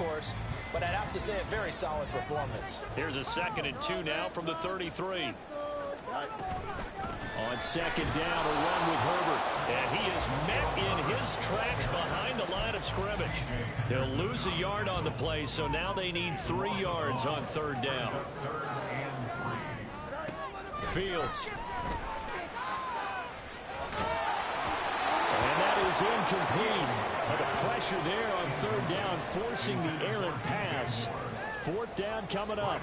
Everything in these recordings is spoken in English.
course, but I'd have to say a very solid performance. Here's a 2nd and 2 now from the 33. On 2nd down, a run with Herbert. And he is met in his tracks behind the line of scrimmage. They'll lose a yard on the play, so now they need 3 yards on 3rd down. Fields. And that is incomplete. But the pressure there on 3rd down, forcing the errant pass. 4th down coming up.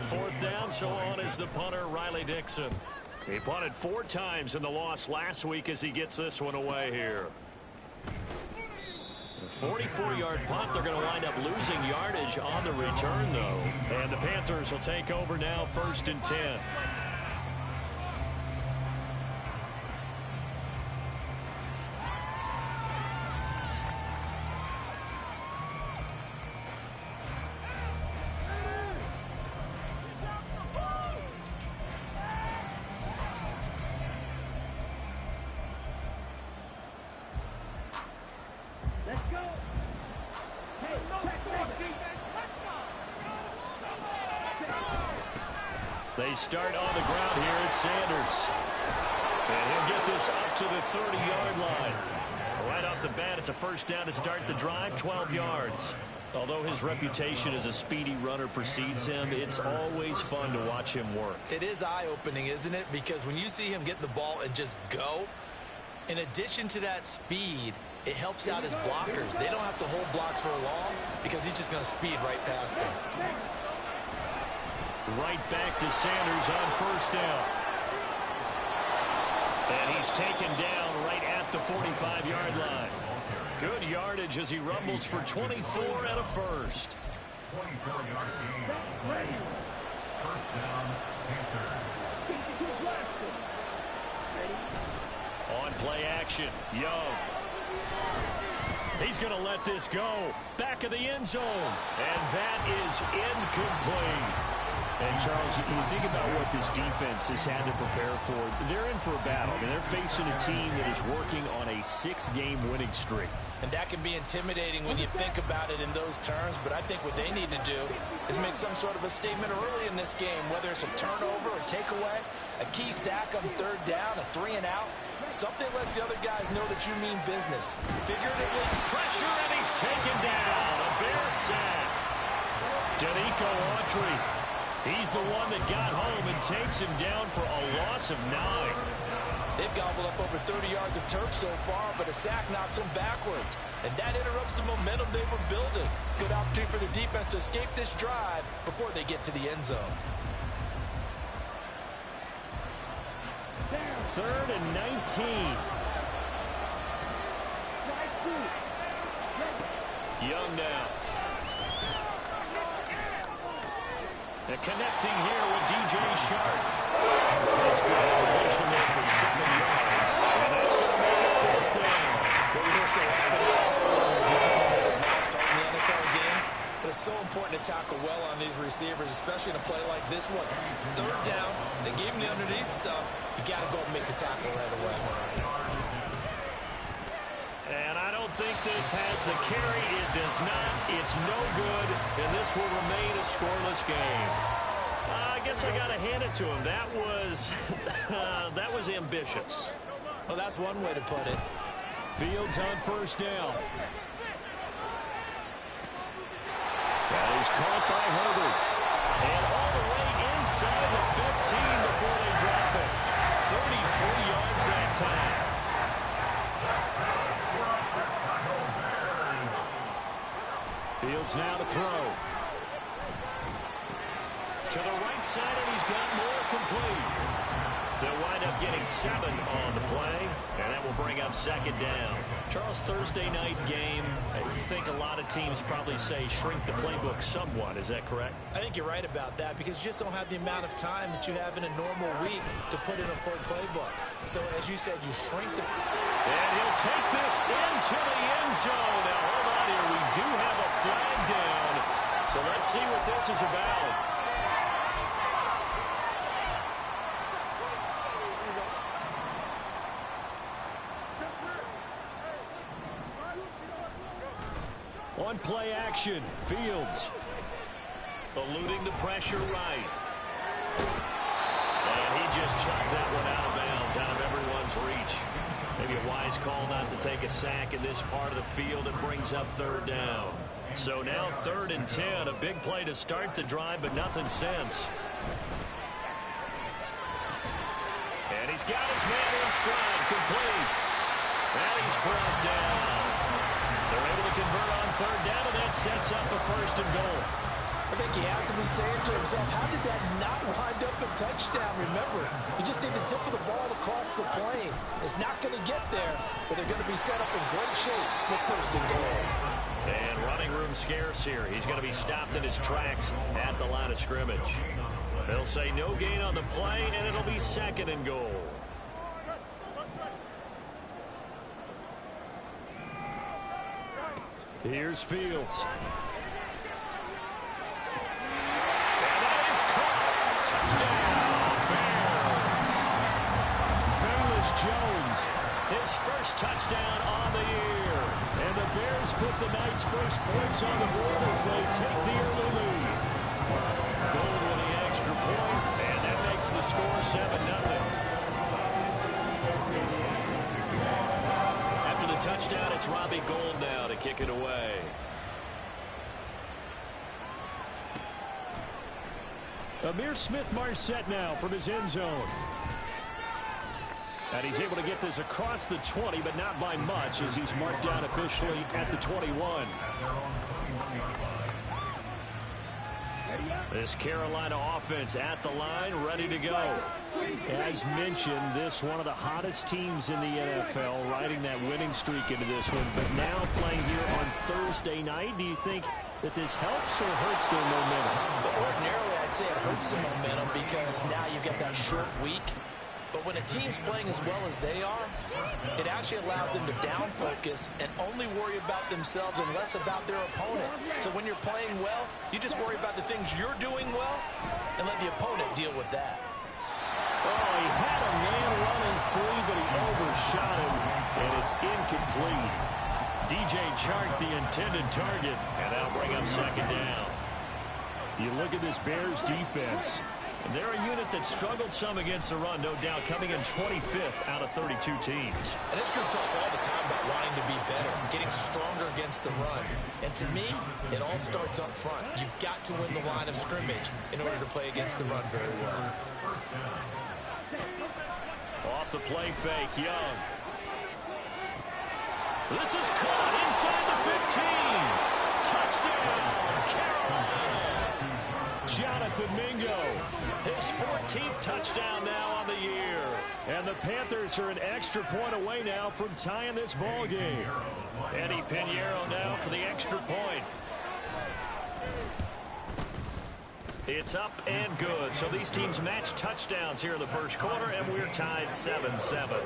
4th down, so on is the punter, Riley Dixon. He punted 4 times in the loss last week as he gets this one away here. A 44-yard punt. They're going to wind up losing yardage on the return, though. And the Panthers will take over now, 1st and 10. They start on the ground here at Sanders. And he'll get this up to the 30-yard line. Right off the bat, it's a 1st down to start the drive, 12 yards. Although his reputation as a speedy runner precedes him, it's always fun to watch him work. It is eye-opening, isn't it? Because when you see him get the ball and just go, in addition to that speed, it helps out his blockers. They don't have to hold blocks for long because he's just going to speed right past them. Right back to Sanders on 1st down. And he's taken down right at the 45-yard line. Good yardage as he rumbles for 24 and a 1st. 24-yard gain. 1st down, Panthers. On play action, Young. He's going to let this go. Back of the end zone. And that is incomplete. And, Charles, you think about what this defense has had to prepare for. They're in for a battle. I mean, they're facing a team that is working on a 6-game winning streak. And that can be intimidating when you think about it in those terms. But I think what they need to do is make some sort of a statement early in this game, whether it's a turnover, a takeaway, a key sack on 3rd down, a 3 and out. Something lets the other guys know that you mean business. Figuratively, pressure, and he's taken down. A Bear sack. Denico Autry. He's the one that got home and takes him down for a loss of 9. They've gobbled up over 30 yards of turf so far, but a sack knocks them backwards. And that interrupts the momentum they were building. Good opportunity for the defense to escape this drive before they get to the end zone. 3rd and 19. Young now. They're connecting here with DJ Shark. That's good elevation there for 7 yards. And that's going to make it 4th down. What we hear so often is become almost a must in the NFL game. But it's so important to tackle well on these receivers, especially in a play like this one. 3rd down, they gave him the underneath stuff. You got to go and make the tackle right away. And I don't think this has the carry. It does not. It's no good. And this will remain a scoreless game. I guess I got to hand it to him. That was, that was ambitious. Well, that's one way to put it. Fields on 1st down. That is caught by Herbert. And all the way inside the 15 before they drop it. 33 yards that time. Fields now to throw. To the right side, and he's got more complete. They'll wind up getting 7 on the play, and that will bring up 2nd down. Charles, Thursday night game, you think a lot of teams probably say shrink the playbook somewhat. Is that correct? I think you're right about that because you just don't have the amount of time that you have in a normal week to put in a full playbook. So, as you said, you shrink the... And he'll take this into the end zone. Now, hold on here. We do have a flag down. So let's see what this is about. On play action, Fields. Eluding the pressure right. And he just chopped that one out of bounds, out of everyone's reach. Maybe a wise call not to take a sack in this part of the field. It brings up third down. So now 3rd and 10, a big play to start the drive, but nothing since. And he's got his man in stride, complete. And he's brought down. They're able to convert on 3rd down, and that sets up a 1st and goal. I think he has to be saying to himself, how did that not wind up a touchdown? Remember, you just need the tip of the ball across the plane. It's not going to get there, but they're going to be set up in great shape with 1st and goal. And running room scarce here. He's going to be stopped in his tracks at the line of scrimmage. They'll say no gain on the play, and it'll be 2nd and goal. Here's Fields. And that is caught. Touchdown, Bears. Velus Jones, his first touchdown on the year. And the Bears put the Knights' first points on the board as they take the early lead. Gold with the extra point, and that makes the score 7-0. After the touchdown, it's Robbie Gould now to kick it away. Amir Smith-Marset now from his end zone. And he's able to get this across the 20, but not by much, as he's marked down officially at the 21. This Carolina offense at the line, ready to go. As mentioned, this one of the hottest teams in the NFL, riding that winning streak into this one. But now playing here on Thursday night, do you think that this helps or hurts their momentum? Ordinarily, I'd say it hurts the momentum because now you get that short week. But when a team's playing as well as they are, it actually allows them to down focus and only worry about themselves and less about their opponent. So when you're playing well, you just worry about the things you're doing well and let the opponent deal with that. Oh, he had a man running free, but he overshot him, and it's incomplete. DJ Chark, the intended target, and that'll bring up 2nd down. You look at this Bears defense. They're a unit that struggled some against the run, no doubt, coming in 25th out of 32 teams. And this group talks all the time about wanting to be better, getting stronger against the run. And to me, it all starts up front. You've got to win the line of scrimmage in order to play against the run very well. Off the play fake, Young. This is caught inside the 15. Touchdown, Carolina. Jonathan Mingo, his 14th touchdown now on the year. And the Panthers are an extra point away now from tying this ball game. Eddie Pinheiro now for the extra point. It's up and good. So these teams match touchdowns here in the first quarter, and we're tied 7-7.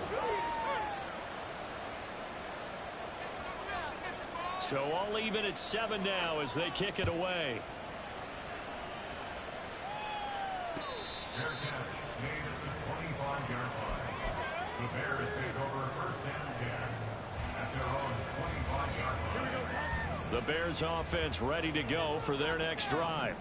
So all even at 7 now as they kick it away. Fair catch made at the 25-yard line. The Bears take over 1st and 10 at their own 25-yard line. The Bears offense ready to go for their next drive.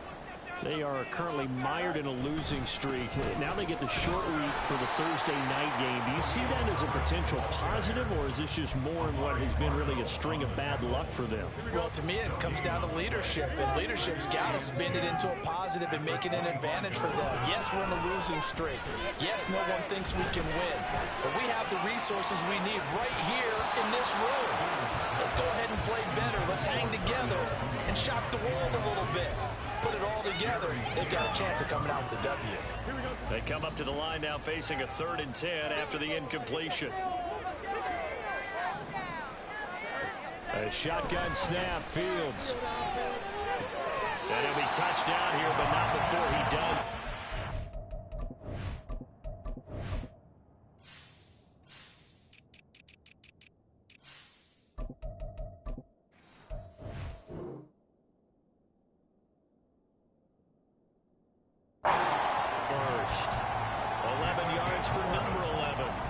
They are currently mired in a losing streak. Now they get the short week for the Thursday night game. Do you see that as a potential positive, or is this just more in what has been really a string of bad luck for them? Well, to me, it comes down to leadership, and leadership's got to spin it into a positive and make it an advantage for them. Yes, we're in a losing streak. Yes, no one thinks we can win, but we have the resources we need right here in this room. Let's go ahead and play better. Let's hang together and shock the world a little bit. Put it all together, they've got a chance of coming out with the W. They come up to the line now facing a 3rd and 10 after the incompletion. A shotgun snap, Fields. And he'll be touched down here, but not before he does.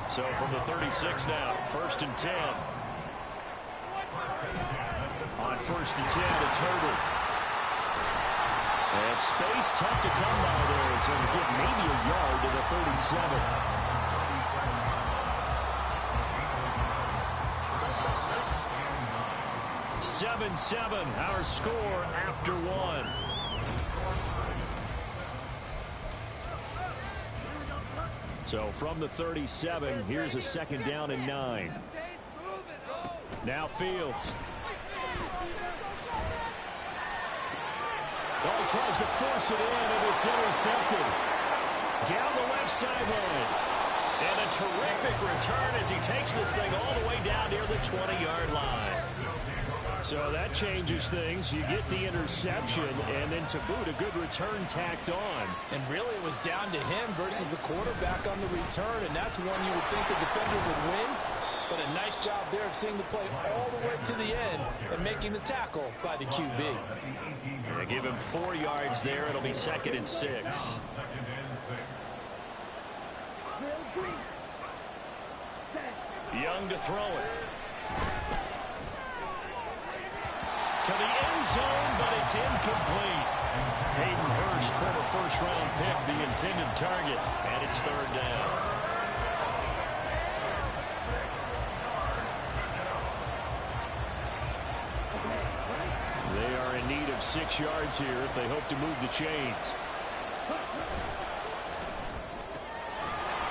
So from the 36 now, 1st and 10. On 1st and 10, it's Herbert. And space tough to come by there. It's going to get maybe a yard to the 37. 7-7, our score after one. So from the 37, here's a 2nd down and 9. Now Fields. Oh, tries to force it in, and it's intercepted. Down the left sideline. And a terrific return as he takes this thing all the way down near the 20-yard line. So that changes things. You get the interception, and then to boot, a good return tacked on. And really, it was down to him versus the quarterback on the return, and that's one you would think the defender would win. But a nice job there of seeing the play all the way to the end and making the tackle by the QB. They give him 4 yards there. It'll be 2nd and 6. Young to throw it. To the end zone, but it's incomplete. Hayden Hurst, former first-round pick, the intended target, and it's 3rd down. They are in need of 6 yards here if they hope to move the chains.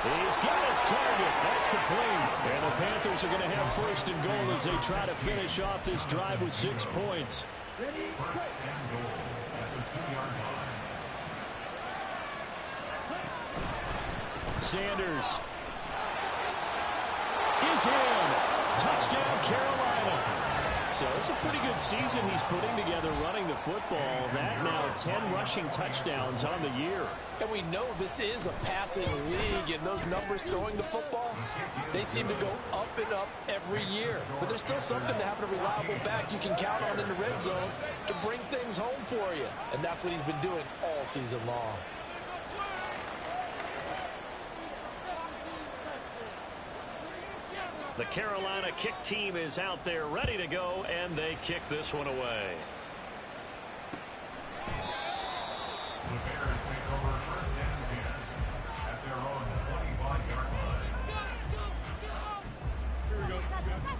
He's got his target. That's complete. And the Panthers are going to have 1st and goal as they try to finish off this drive with 6 points. Sanders is in. Touchdown, Carolina. So it's a pretty good season he's putting together running the football. That now 10 rushing touchdowns on the year. And we know this is a passing league, and those numbers throwing the football, they seem to go up and up every year. But there's still something to having a reliable back you can count on in the red zone to bring things home for you. And that's what he's been doing all season long. The Carolina kick team is out there ready to go, and they kick this one away. The Bears take over 1st and 10 at their own 25-yard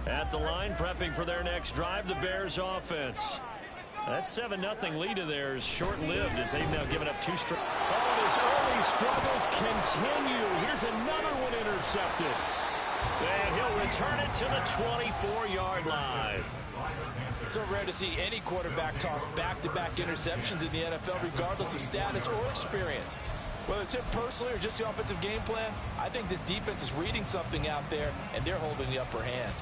line. At the line, prepping for their next drive, the Bears offense. That 7-0 lead of theirs short-lived as they've now given up 2 straight. Oh, his early struggles continue. Here's another one intercepted. And he'll return it to the 24-yard line. So rare to see any quarterback toss back-to-back interceptions in the NFL, regardless of status or experience. Whether it's him personally or just the offensive game plan, I think this defense is reading something out there, and they're holding the upper hand.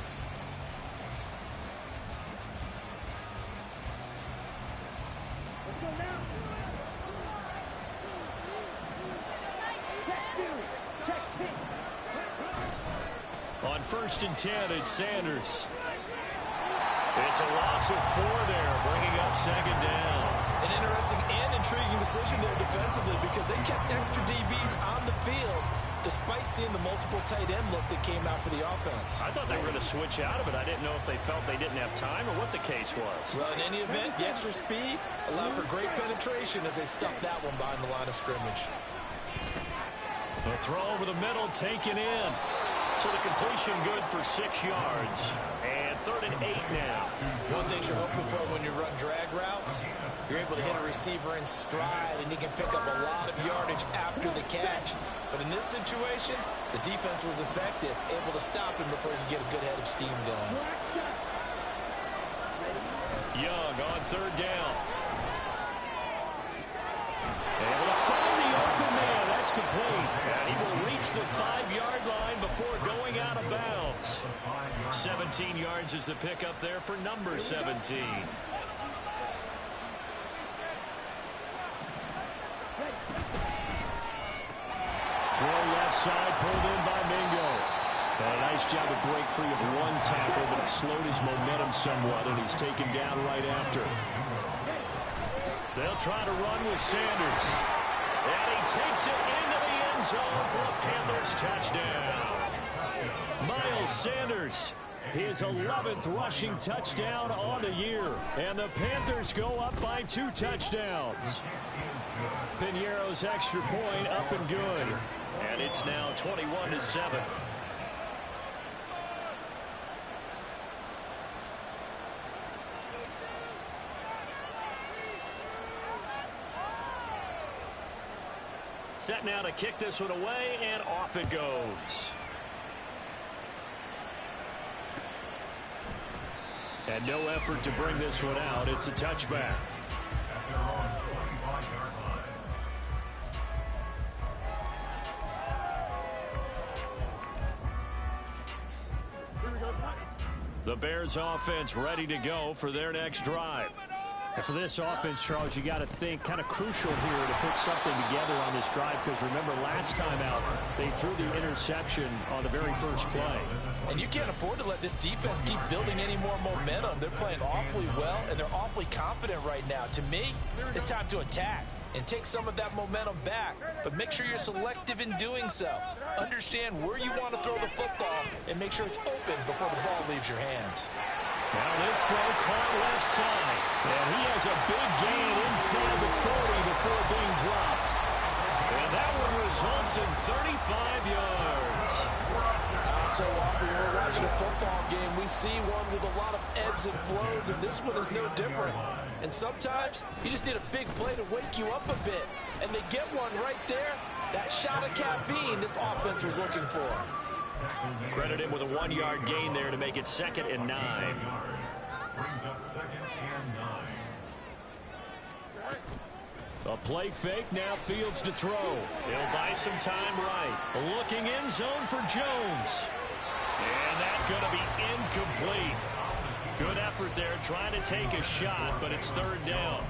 On 1st and 10, it's Sanders. It's a loss of 4 there, bringing up 2nd down. An interesting and intriguing decision there defensively because they kept extra DBs on the field despite seeing the multiple tight end look that came out for the offense. I thought they were going to switch out of it. I didn't know if they felt they didn't have time or what the case was. Well, in any event, the extra speed allowed for great penetration as they stuffed that one behind the line of scrimmage. The throw over the middle taken in. So the completion good for 6 yards. And 3rd and 8 now. One thing you're hoping for when you run drag routes, you're able to hit a receiver in stride, and he can pick up a lot of yardage after the catch. But in this situation, the defense was effective, able to stop him before he could get a good head of steam going. Young on 3rd down. Able to find the open man. That's complete. And he will reach the 5-yard line before going out of bounds. 17 yards is the pickup there for number 17. Throw left side, pulled in by Mingo. And a nice job to break free of 1 tackle, but it slowed his momentum somewhat, and he's taken down right after. They'll try to run with Sanders. And he takes it into the end zone for a Panthers touchdown. Miles Sanders His 11th rushing touchdown on the year. And the Panthers go up by 2 touchdowns. Piñeiro's extra point up and good. And it's now 21-7. Set now to kick this one away, and off it goes. And no effort to bring this one out. It's a touchback. At their own 25-yard line. The Bears offense ready to go for their next drive. And for this offense, Charles, you got to think kind of crucial here to put something together on this drive, because remember last time out they threw the interception on the very first play. And you can't afford to let this defense keep building any more momentum. They're playing awfully well, and they're awfully confident right now. To me, it's time to attack and take some of that momentum back, but make sure you're selective in doing so. Understand where you want to throw the football and make sure it's open before the ball leaves your hands. Now this throw caught left side, and he has a big gain inside the 40 before being dropped. And that one results in 35 yards. So often when we're watching a football game, we see one with a lot of ebbs and flows, and this one is no different. And sometimes you just need a big play to wake you up a bit, and they get one right there. That shot of caffeine this offense was looking for. Credit him with a 1-yard gain there to make it 2nd and 9. Brings up 2nd and 9. A play fake, now Fields to throw. He'll buy some time right. Looking end zone for Jones. And that's going to be incomplete. Good effort there trying to take a shot, but it's 3rd down.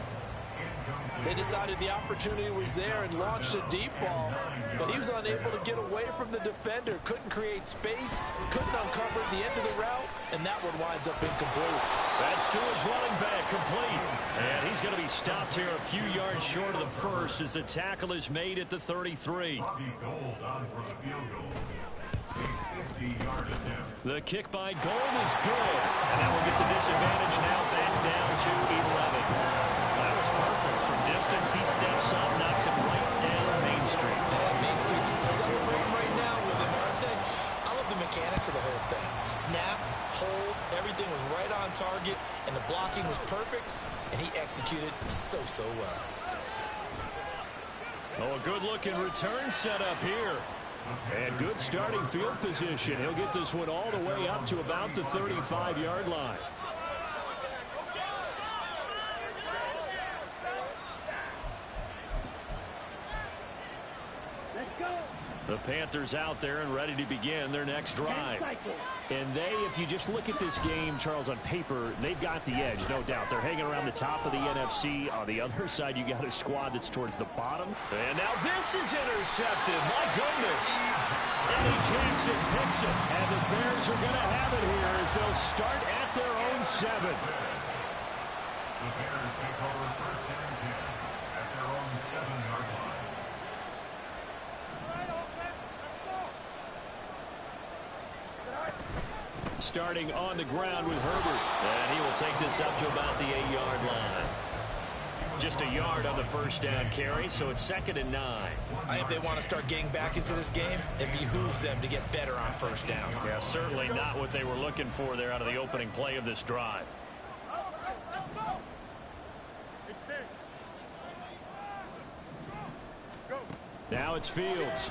They decided the opportunity was there and launched a deep ball, but he was unable to get away from the defender, couldn't create space, couldn't uncover the end of the route, and that one winds up incomplete. That's to his running back, complete. And he's going to be stopped here a few yards short of the first as the tackle is made at the 33. The kick by Gold is good, and that will get the disadvantage now back down to 11. That was perfect. From distance, he steps up, knocks him right down Main Street. And Main Street's celebrating right now with him, aren't they? I love the mechanics of the whole thing. Snap, hold, everything was right on target, and the blocking was perfect, and he executed so well. Oh, a good-looking return set up here. And good starting field position. He'll get this one all the way up to about the 35-yard line. The Panthers out there and ready to begin their next drive. And they, if you just look at this game, Charles, on paper, they've got the edge, no doubt. They're hanging around the top of the NFC. On the other side, you got a squad that's towards the bottom. And now this is intercepted. My goodness. Eddie Jackson picks it. And the Bears are going to have it here as they'll start at their own 7. The Bears take over 1st and 10 at their own 7-yard line. Starting on the ground with Herbert. And he will take this up to about the 8-yard line. Just a yard on the first down carry, so it's 2nd and 9. If they want to start getting back into this game, it behooves them to get better on first down. Yeah, certainly not what they were looking for there out of the opening play of this drive. Now it's Fields.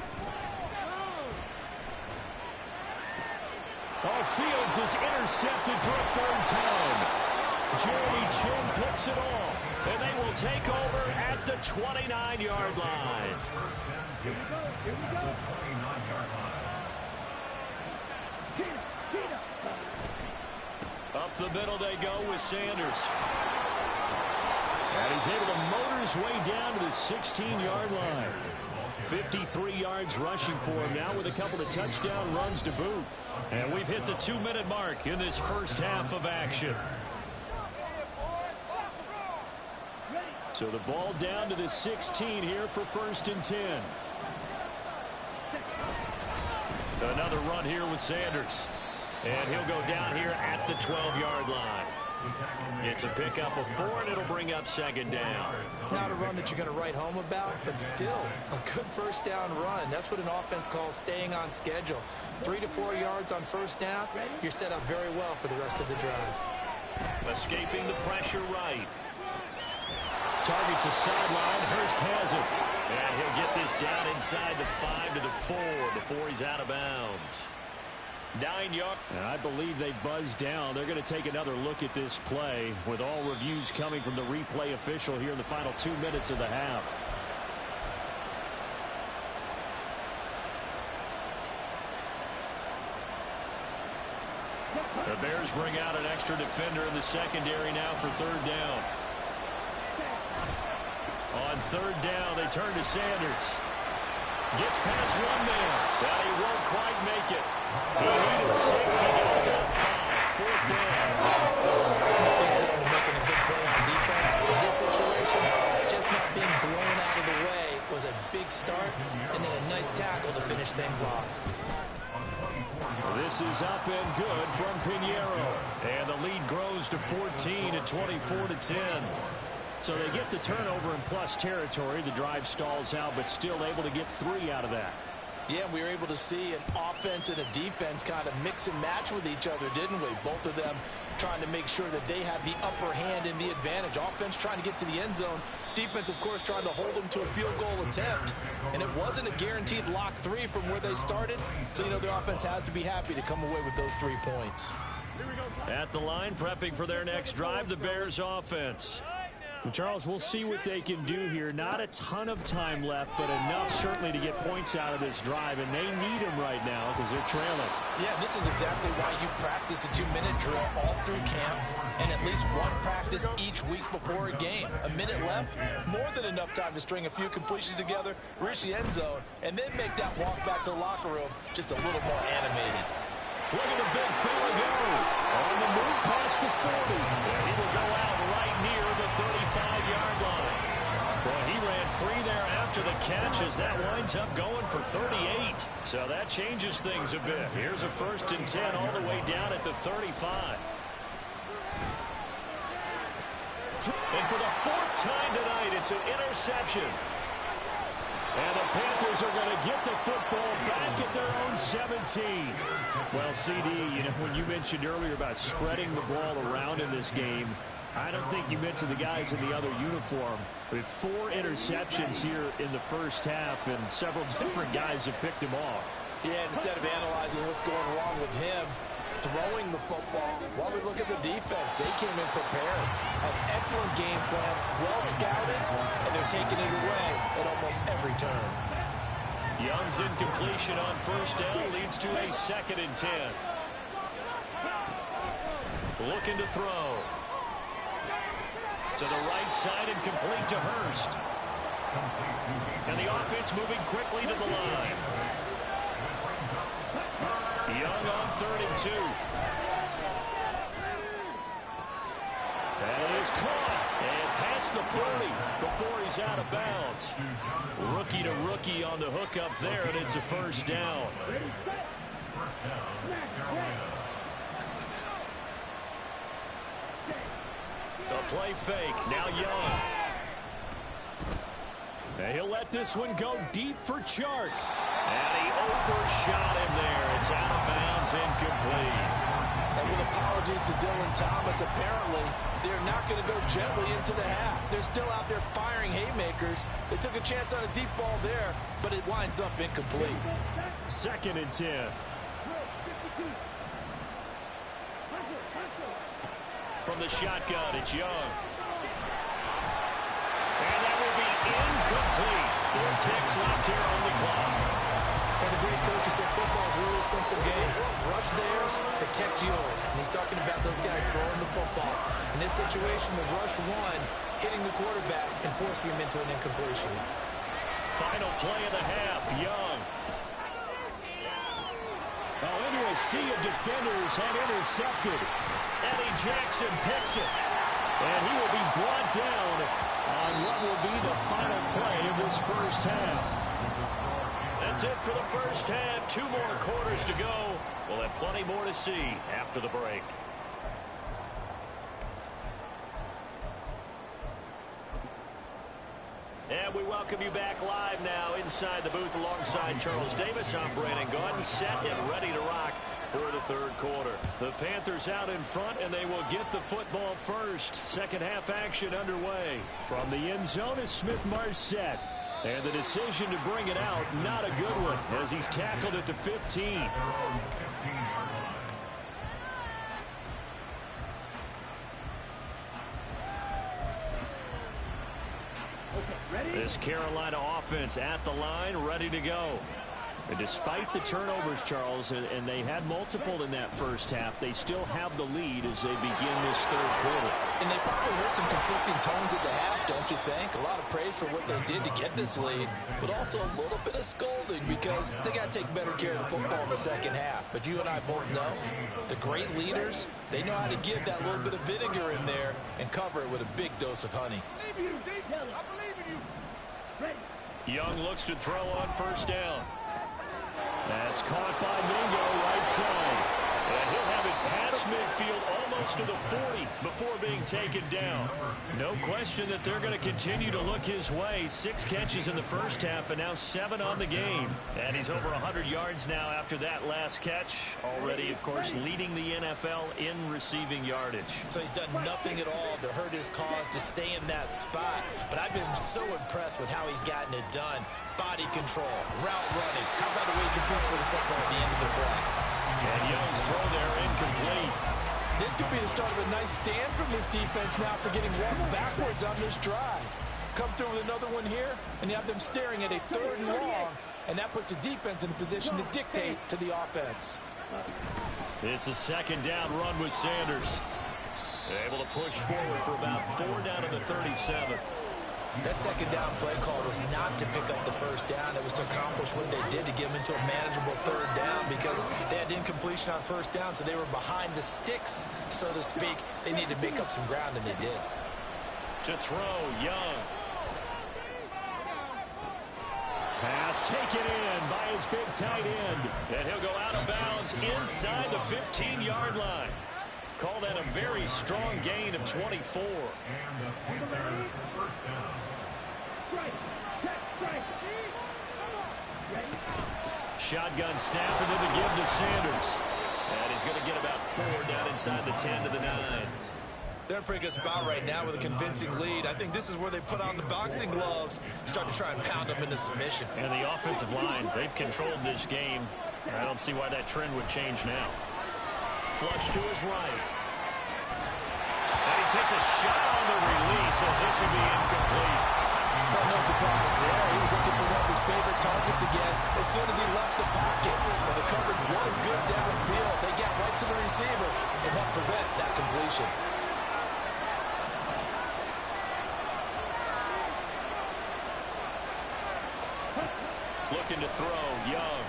Oh, Fields is intercepted for a 3rd time. Jeremy Chin picks it off, and they will take over at the 29-yard line. Up the middle they go with Sanders. And he's able to motor his way down to the 16-yard line. 53 yards rushing for him now with a couple of touchdown runs to boot. And we've hit the 2-minute mark in this first half of action. So the ball down to the 16 here for 1st and 10. Another run here with Sanders. And he'll go down here at the 12-yard line. It's a pickup of 4, and it'll bring up second down. Not a run that you're going to write home about, but still a good first down run. That's what an offense calls staying on schedule. 3 to 4 yards on first down, you're set up very well for the rest of the drive. Escaping the pressure right. Targets a sideline. Hurst has it. And he'll get this down inside the 5 to the 4 before he's out of bounds. 9 yards. And I believe they buzzed down. They're going to take another look at this play with all reviews coming from the replay official here in the final 2 minutes of the half. The Bears bring out an extra defender in the secondary now for third down. On third down, they turn to Sanders. Gets past one man, but he won't quite make it. He needed 6, he got about 5. Fourth down. Some of things going to making a good play on defense. In this situation, just not being blown out of the way was a big start, and then a nice tackle to finish things off. This is up and good from Pinheiro. And the lead grows to 14 at 24-10. So they get the turnover in plus territory. The drive stalls out, but still able to get 3 out of that. Yeah, we were able to see an offense and a defense kind of mix and match with each other, didn't we? Both of them trying to make sure that they have the upper hand and the advantage. Offense trying to get to the end zone. Defense, of course, trying to hold them to a field goal attempt. And it wasn't a guaranteed lock 3 from where they started. So, you know, the offense has to be happy to come away with those 3 points. At the line, prepping for their next drive, the Bears offense. And Charles, we'll see what they can do here. Not a ton of time left, but enough certainly to get points out of this drive, and they need them right now because they're trailing. Yeah, this is exactly why you practice a 2-minute drill all through camp and at least one practice each week before a game. A minute left, more than enough time to string a few completions together, reach the end zone, and then make that walk back to the locker room just a little more animated. Look at the big fella go. On the move past the 40. And he will go out right near the 35-yard line. Well, he ran free there after the catch as that winds up going for 38. So that changes things a bit. Here's a 1st and 10 all the way down at the 35. And for the 4th time tonight, it's an interception. And the Panthers are going to get the football back at their own 17. Well, CD, you know, when you mentioned earlier about spreading the ball around in this game, I don't think you mentioned the guys in the other uniform. With 4 interceptions here in the first half, and several different guys have picked him off. Yeah, instead of analyzing what's going wrong with him, throwing the football, while we look at the defense, they came in prepared. An excellent game plan, well scouted, and they're taking it away at almost every turn. Young's incompletion on first down leads to a 2nd and 10. Looking to throw. To the right side and complete to Hurst. And the offense moving quickly to the line. Young on 3rd and 2. And it is caught. And past the 40 before he's out of bounds. Rookie to rookie on the hook up there, and it's a 1st down. The play fake. Now Young. And he'll let this one go deep for Chark. And he overshot him there. It's out of bounds, incomplete. And with apologies to Dylan Thomas, apparently they're not going to go gently into the half. They're still out there firing haymakers. They took a chance on a deep ball there, but it winds up incomplete. 2nd and 10. From the shotgun, it's Young. And that will be incomplete. 4 ticks left here on the clock. And the great coach said football is a really simple game. Rush theirs, protect yours. And he's talking about those guys throwing the football. In this situation, the rush one, hitting the quarterback and forcing him into an incompletion. Final play of the half, Young. Oh, into a sea of defenders and intercepted. Eddie Jackson picks it. And he will be brought down on what will be the final play of this first half. And That's it for the first half. 2 more quarters to go. We'll have plenty more to see after the break. And we welcome you back live now inside the booth alongside Charles Davis. I'm Brandon Gaudin, set and ready to rock for the third quarter. The Panthers out in front, and they will get the football first. Second half action underway. From the end zone is Smith-Marsette. And the decision to bring it out, not a good one, as he's tackled at the 15. This Carolina offense at the line, ready to go. And despite the turnovers, Charles, and they had multiple in that first half, they still have the lead as they begin this third quarter. And they probably heard some conflicting tones at the half, don't you think? A lot of praise for what they did to get this lead, but also a little bit of scolding because they got to take better care of the football in the second half. But you and I both know the great leaders, they know how to give that little bit of vinegar in there and cover it with a big dose of honey. Young looks to throw on first down. That's caught by Mingo right side. And he'll have it past midfield almost to the 40 before being taken down. No question that they're going to continue to look his way. 6 catches in the first half and now 7 on the game. And he's over 100 yards now after that last catch. Already, of course, leading the NFL in receiving yardage. So he's done nothing at all to hurt his cause, to stay in that spot. But I've been so impressed with how he's gotten it done. Body control, route running. How about the way he competes for the football at the end of the play? And Young's throw there incomplete. This could be the start of a nice stand from this defense now for getting walked backwards on this drive. Come through with another one here, and you have them staring at a 3rd and long, and that puts the defense in a position to dictate to the offense. It's a second down run with Sanders. Able to push forward for about 4 down to the 37. That second down play call was not to pick up the first down. It was to accomplish what they did to get them into a manageable 3rd down because they had incompletion on first down, so they were behind the sticks, so to speak. They needed to make up some ground, and they did. To throw, Young. Pass taken in by his big tight end. And he'll go out of bounds inside the 15-yard line. Call that a very strong gain of 24. Shotgun snap and then the give to Sanders. And he's going to get about 4 down inside the 10 to the 9. They're in a pretty good spot right now with a convincing lead. I think this is where they put on the boxing gloves, start to try and pound them into submission. And the offensive line, they've controlled this game. I don't see why that trend would change now. Flush to his right. And he takes a shot on the release as this will be incomplete. Well, no surprise there. He was looking for one of his favorite targets again as soon as he left the pocket. Well, the coverage was good downfield. They got right to the receiver and helped prevent that completion. Looking to throw, Young.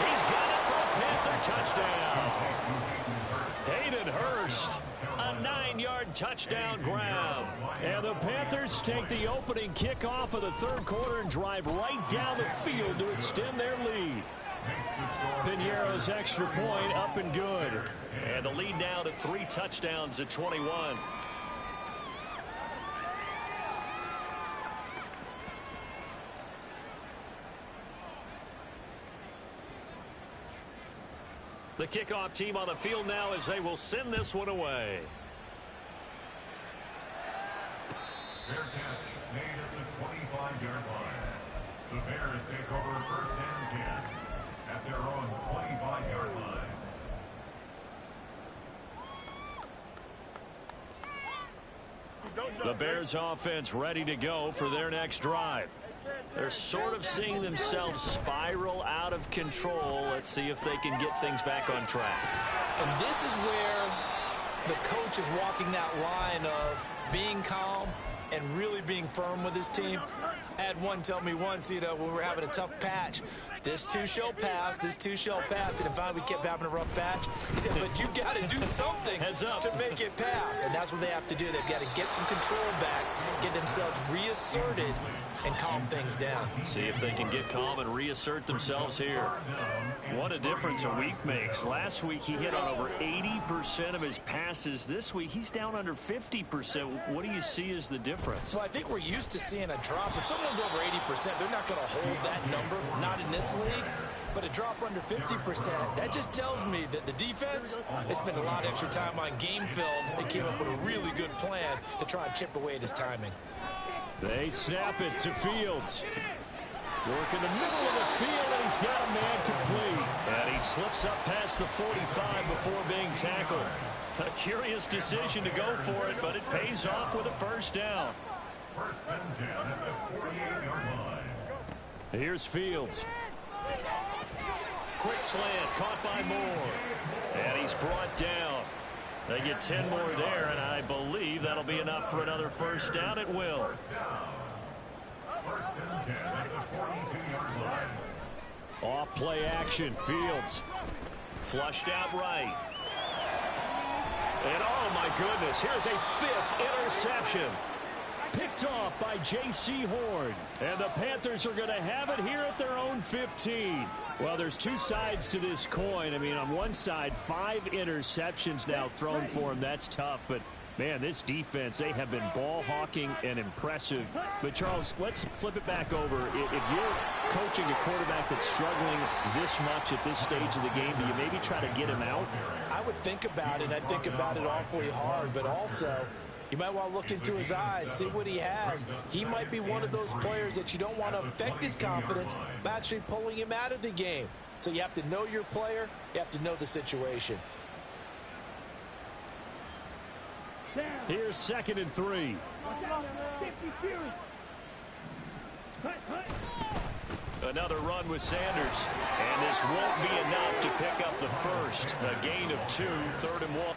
He's got it for a Panther touchdown. Hayden Hurst, a 9-yard touchdown grab. And the Panthers take the opening kickoff of the third quarter and drive right down the field to extend their lead. Piñeiro's extra point up and good. And the lead now to 3 touchdowns at 21. The kickoff team on the field now as they will send this one away. Fair catch made at the 25-yard line. The Bears take over first and 10 at their own 25-yard line. The Bears offense ready to go for their next drive. They're sort of seeing themselves spiral out of control. Let's see if they can get things back on track. And this is where the coach is walking that line of being calm and really being firm with his team. I had one tell me once, when we were having a tough patch, this too shall pass, this too shall pass. And if finally we kept having a rough patch, he said, but you got to do something to make it pass. And that's what they have to do. They've got to get some control back, get themselves reasserted, and calm things down. See if they can get calm and reassert themselves here. What a difference a week makes. Last week he hit on over 80% of his passes. This week he's down under 50%. What do you see as the difference? Well, I think we're used to seeing a drop. If someone's over 80%, they're not going to hold that number, not in this league. But a drop under 50%, that just tells me that the defense has spent a lot of extra time on game films and came up with a really good plan to try and chip away at his timing. They snap it to Fields. Work in the middle of the field, and he's got a man complete. And he slips up past the 45 before being tackled. A curious decision to go for it, but it pays off with a first down. First and 10 at the 48-yard line. Here's Fields. Quick slant, caught by Moore. And he's brought down. They get 10 more there, and I believe that'll be enough for another first down. It will. First and 10 at the 42-yard line. Off play action. Fields. Flushed out right. And oh my goodness, here's a 5th interception. Picked off by J.C. Horn. And the Panthers are going to have it here at their own 15. Well, there's two sides to this coin. I mean, on one side, 5 interceptions now thrown for him. That's tough. But, man, this defense, they have been ball hawking and impressive. But, Charles, let's flip it back over. If you're coaching a quarterback that's struggling this much at this stage of the game, do you maybe try to get him out? I would think about it. I think about it awfully hard. But also, you might want to look into his eyes, see what he has. He might be one of those players that you don't want to affect his confidence by actually pulling him out of the game. So you have to know your player. You have to know the situation. Here's 2nd and 3. Another run with Sanders. And this won't be enough to pick up the first. A gain of 2, 3rd and 1.